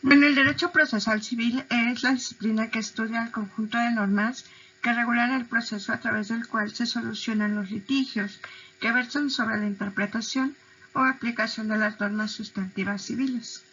Bueno, el derecho procesal civil es la disciplina que estudia el conjunto de normas que regulan el proceso a través del cual se solucionan los litigios que versan sobre la interpretación o aplicación de las normas sustantivas civiles.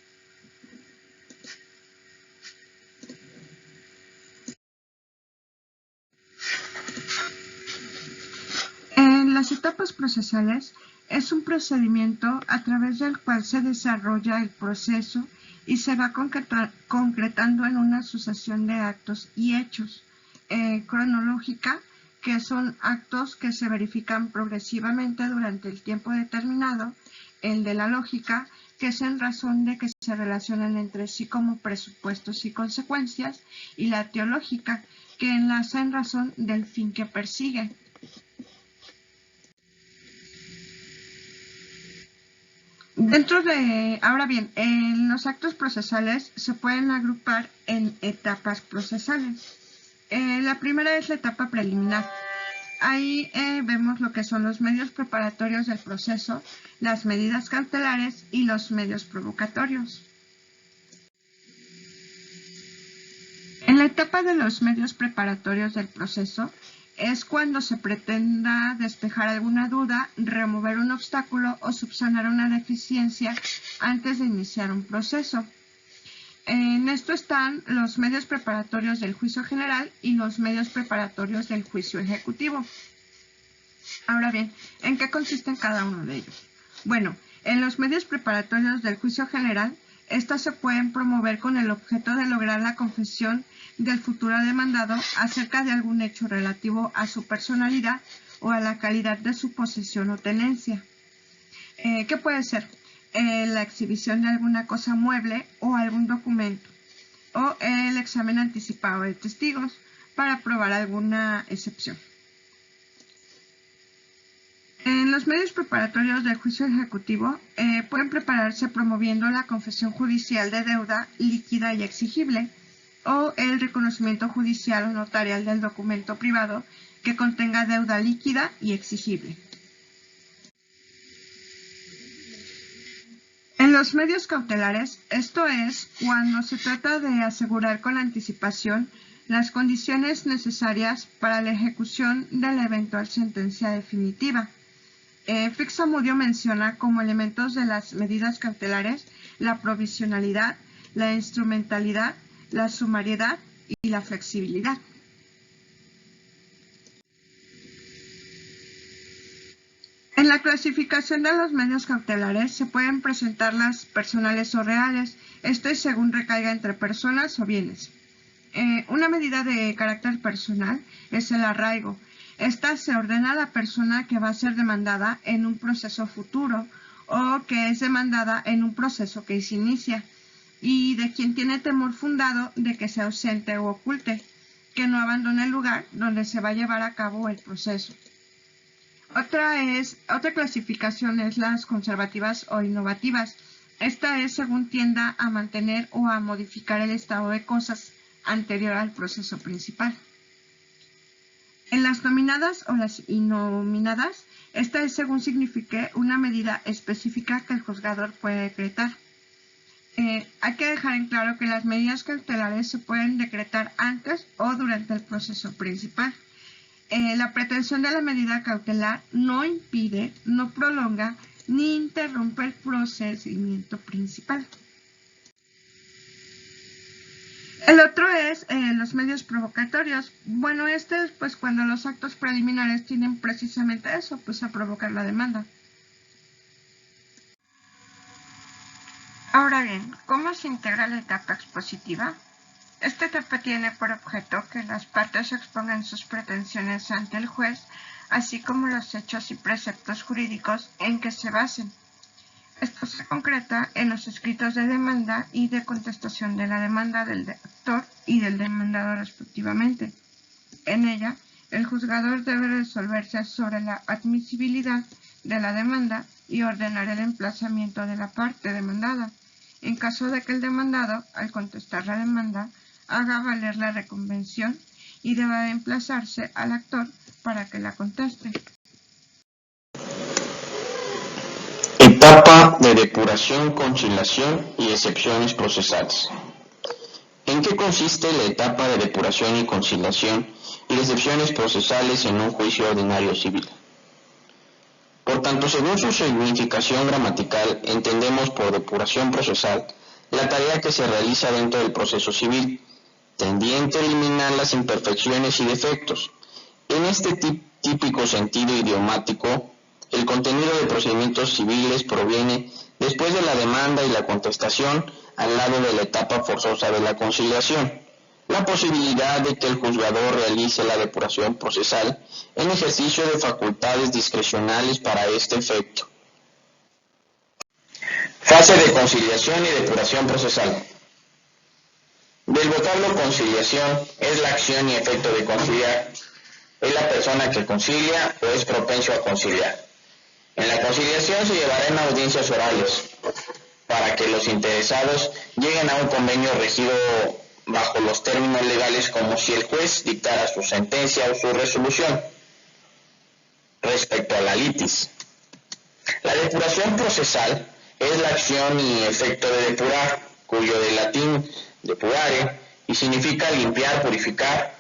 En las etapas procesales es un procedimiento a través del cual se desarrolla el proceso y se va concretando en una sucesión de actos y hechos. Cronológica, que son actos que se verifican progresivamente durante el tiempo determinado. El de la lógica, que es en razón de que se relacionan entre sí como presupuestos y consecuencias. Y la teológica, que enlaza en razón del fin que persigue. Ahora bien, los actos procesales se pueden agrupar en etapas procesales. La primera es la etapa preliminar. Ahí vemos lo que son los medios preparatorios del proceso, las medidas cautelares y los medios provocatorios. En la etapa de los medios preparatorios del proceso es cuando se pretenda despejar alguna duda, remover un obstáculo o subsanar una deficiencia antes de iniciar un proceso. En esto están los medios preparatorios del juicio general y los medios preparatorios del juicio ejecutivo. Ahora bien, ¿en qué consisten cada uno de ellos? Bueno, en los medios preparatorios del juicio general, estos se pueden promover con el objeto de lograr la confesión del futuro demandado acerca de algún hecho relativo a su personalidad o a la calidad de su posesión o tenencia. ¿Qué puede ser? La exhibición de alguna cosa mueble o algún documento, o el examen anticipado de testigos para probar alguna excepción. En los medios preparatorios del juicio ejecutivo pueden prepararse promoviendo la confesión judicial de deuda líquida y exigible o el reconocimiento judicial o notarial del documento privado que contenga deuda líquida y exigible. En los medios cautelares, esto es cuando se trata de asegurar con anticipación las condiciones necesarias para la ejecución de la eventual sentencia definitiva. Fixamudio menciona como elementos de las medidas cautelares la provisionalidad, la instrumentalidad, la sumariedad y la flexibilidad. En la clasificación de los medios cautelares se pueden presentar las personales o reales, esto es según recaiga entre personas o bienes. Una medida de carácter personal es el arraigo. Esta se ordena a la persona que va a ser demandada en un proceso futuro o que es demandada en un proceso que se inicia y de quien tiene temor fundado de que se ausente o oculte, que no abandone el lugar donde se va a llevar a cabo el proceso. Otra clasificación es las conservativas o innovativas. Esta es según tienda a mantener o a modificar el estado de cosas anterior al proceso principal. En las nominadas o las innominadas, esta es según signifique una medida específica que el juzgador puede decretar. Hay que dejar en claro que las medidas cautelares se pueden decretar antes o durante el proceso principal. La pretensión de la medida cautelar no impide, no prolonga ni interrumpe el procedimiento principal. El otro es los medios provocatorios. Bueno, este es pues cuando los actos preliminares tienen precisamente eso, pues a provocar la demanda. Ahora bien, ¿cómo se integra la etapa expositiva? Esta etapa tiene por objeto que las partes expongan sus pretensiones ante el juez, así como los hechos y preceptos jurídicos en que se basen. Esto se concreta en los escritos de demanda y de contestación de la demanda del actor y del demandado respectivamente. En ella, el juzgador debe resolverse sobre la admisibilidad de la demanda y ordenar el emplazamiento de la parte demandada, en caso de que el demandado, al contestar la demanda, haga valer la reconvención y deba emplazarse al actor para que la conteste. Etapa etapa de depuración, conciliación y excepciones procesales. ¿En qué consiste la etapa de depuración y conciliación y de excepciones procesales en un juicio ordinario civil? Por tanto, según su significación gramatical, entendemos por depuración procesal la tarea que se realiza dentro del proceso civil, tendiente a eliminar las imperfecciones y defectos. En este típico sentido idiomático, el contenido de procedimientos civiles proviene después de la demanda y la contestación al lado de la etapa forzosa de la conciliación, la posibilidad de que el juzgador realice la depuración procesal en ejercicio de facultades discrecionales para este efecto. Fase de conciliación y depuración procesal. Del vocablo conciliación es la acción y efecto de conciliar. Es la persona que concilia o es propenso a conciliar. En la conciliación se llevarán audiencias orales para que los interesados lleguen a un convenio regido bajo los términos legales como si el juez dictara su sentencia o su resolución. Respecto a la litis, la depuración procesal es la acción y efecto de depurar, cuyo de latín depurare y significa limpiar, purificar.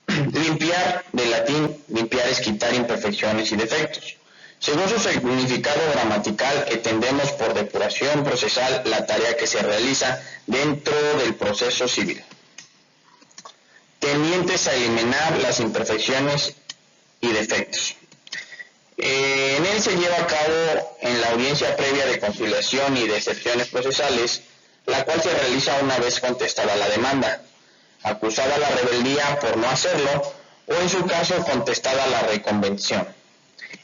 Limpiar, de latín, limpiar es quitar imperfecciones y defectos. Según su significado gramatical, entendemos por depuración procesal la tarea que se realiza dentro del proceso civil, tendientes a eliminar las imperfecciones y defectos. En él se lleva a cabo en la audiencia previa de conciliación y de excepciones procesales, la cual se realiza una vez contestada la demanda, acusada la rebeldía por no hacerlo o en su caso contestada la reconvención.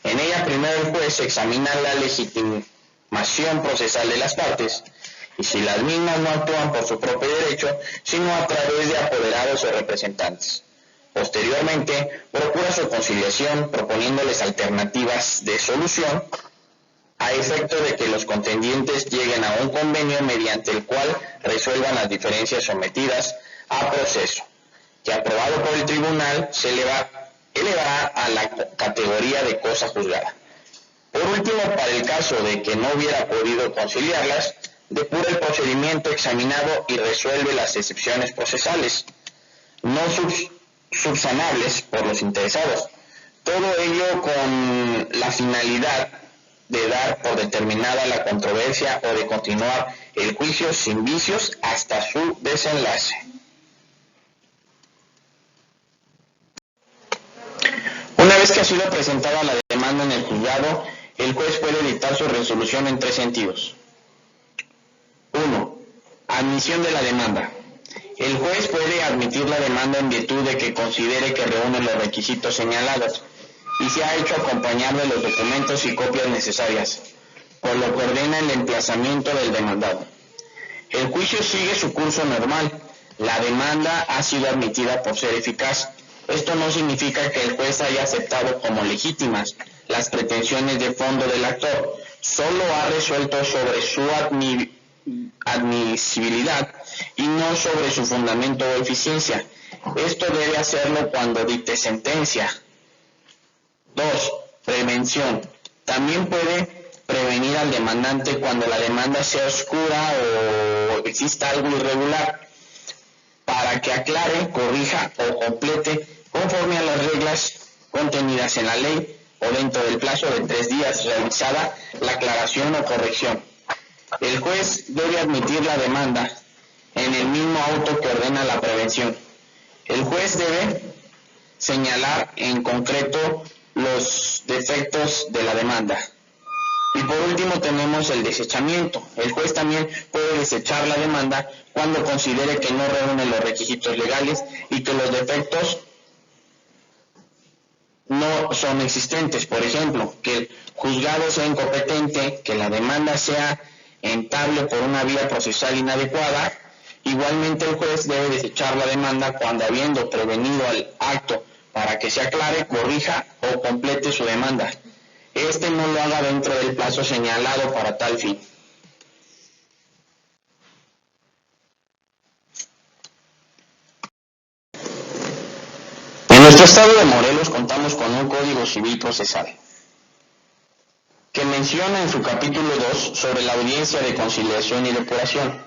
En ella primero el juez examina la legitimación procesal de las partes y si las mismas no actúan por su propio derecho, sino a través de apoderados o representantes. Posteriormente, procura su conciliación proponiéndoles alternativas de solución a efecto de que los contendientes lleguen a un convenio mediante el cual resuelvan las diferencias sometidas a proceso, que aprobado por el tribunal se elevará a la categoría de cosa juzgada. Por último, para el caso de que no hubiera podido conciliarlas, depura el procedimiento examinado y resuelve las excepciones procesales, no subsanables por los interesados. Todo ello con la finalidad de dar por determinada la controversia o de continuar el juicio sin vicios hasta su desenlace. Una vez que ha sido presentada la demanda en el juzgado, el juez puede dictar su resolución en tres sentidos. 1. Admisión de la demanda. El juez puede admitir la demanda en virtud de que considere que reúne los requisitos señalados y se ha hecho acompañar de los documentos y copias necesarias, por lo que ordena el emplazamiento del demandado. El juicio sigue su curso normal. La demanda ha sido admitida por ser eficaz. Esto no significa que el juez haya aceptado como legítimas las pretensiones de fondo del actor, solo ha resuelto sobre su admisibilidad y no sobre su fundamento o eficiencia. Esto debe hacerlo cuando dicte sentencia. 2. Prevención. También puede prevenir al demandante cuando la demanda sea oscura o exista algo irregular, para que aclare, corrija o complete conforme a las reglas contenidas en la ley o dentro del plazo de 3 días realizada la aclaración o corrección. El juez debe admitir la demanda en el mismo auto que ordena la prevención. El juez debe señalar en concreto los defectos de la demanda. Y por último tenemos el desechamiento. El juez también puede desechar la demanda cuando considere que no reúne los requisitos legales y que los defectos no son existentes. Por ejemplo, que el juzgado sea incompetente, que la demanda sea entable por una vía procesal inadecuada. Igualmente el juez debe desechar la demanda cuando, habiendo prevenido al acto para que se aclare, corrija o complete su demanda, no lo haga dentro del plazo señalado para tal fin. En nuestro estado de Morelos contamos con un Código Civil Procesal que menciona en su capítulo 2 sobre la audiencia de conciliación y depuración.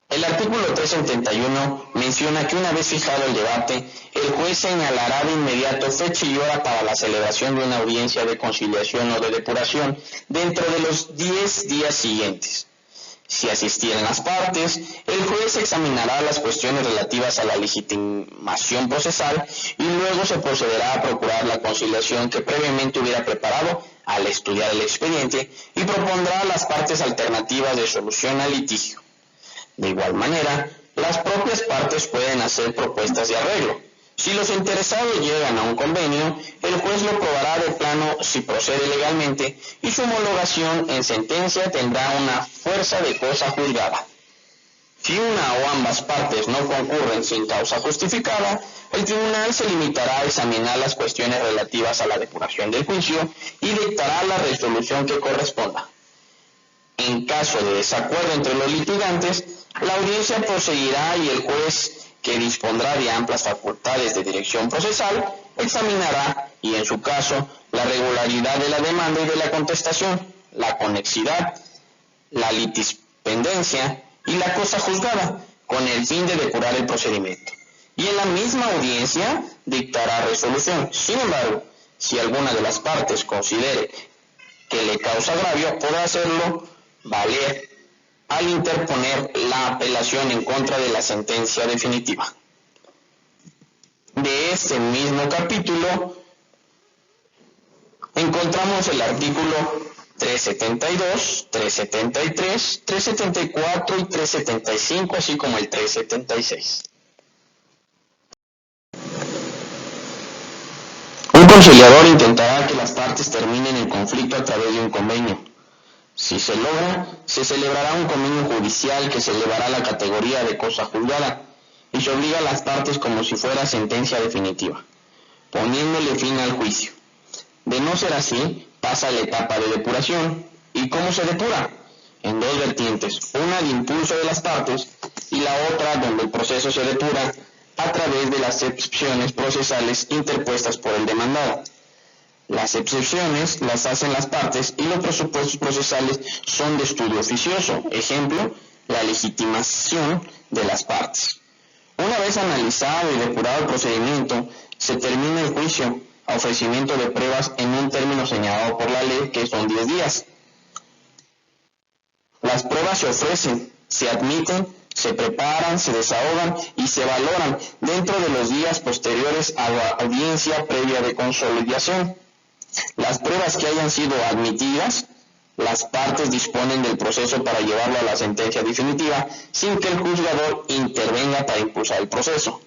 El artículo 371 menciona que una vez fijado el debate, el juez señalará de inmediato fecha y hora para la celebración de una audiencia de conciliación o de depuración dentro de los 10 días siguientes. Si asistieran las partes, el juez examinará las cuestiones relativas a la legitimación procesal y luego se procederá a procurar la conciliación que previamente hubiera preparado al estudiar el expediente y propondrá a las partes alternativas de solución al litigio. De igual manera, las propias partes pueden hacer propuestas de arreglo. Si los interesados llegan a un convenio, el juez lo probará de plano si procede legalmente y su homologación en sentencia tendrá una fuerza de cosa juzgada. Si una o ambas partes no concurren sin causa justificada, el tribunal se limitará a examinar las cuestiones relativas a la depuración del juicio y dictará la resolución que corresponda. En caso de desacuerdo entre los litigantes, la audiencia proseguirá y el juez, que dispondrá de amplias facultades de dirección procesal, examinará, y en su caso, la regularidad de la demanda y de la contestación, la conexidad, la litispendencia y la cosa juzgada, con el fin de depurar el procedimiento. Y en la misma audiencia dictará resolución. Sin embargo, si alguna de las partes considere que le causa agravio, podrá hacerlo valer al interponer la apelación en contra de la sentencia definitiva. De este mismo capítulo encontramos el artículo 372, 373, 374 y 375, así como el 376. Un conciliador intentará que las partes terminen el conflicto a través de un convenio. Si se logra, se celebrará un convenio judicial que se elevará a la categoría de cosa juzgada y se obliga a las partes como si fuera sentencia definitiva, poniéndole fin al juicio. De no ser así, pasa a la etapa de depuración. ¿Y cómo se depura? En dos vertientes, una de impulso de las partes y la otra donde el proceso se depura a través de las excepciones procesales interpuestas por el demandado. Las excepciones las hacen las partes y los presupuestos procesales son de estudio oficioso. Ejemplo, la legitimación de las partes. Una vez analizado y depurado el procedimiento, se termina el juicio a ofrecimiento de pruebas en un término señalado por la ley, que son 10 días. Las pruebas se ofrecen, se admiten, se preparan, se desahogan y se valoran dentro de los días posteriores a la audiencia previa de consolidación. Las pruebas que hayan sido admitidas, las partes disponen del proceso para llevarlo a la sentencia definitiva sin que el juzgador intervenga para impulsar el proceso.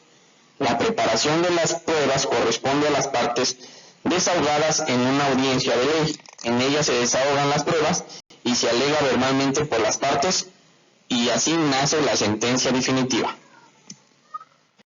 La preparación de las pruebas corresponde a las partes desahogadas en una audiencia de ley. En ella se desahogan las pruebas y se alega verbalmente por las partes y así nace la sentencia definitiva.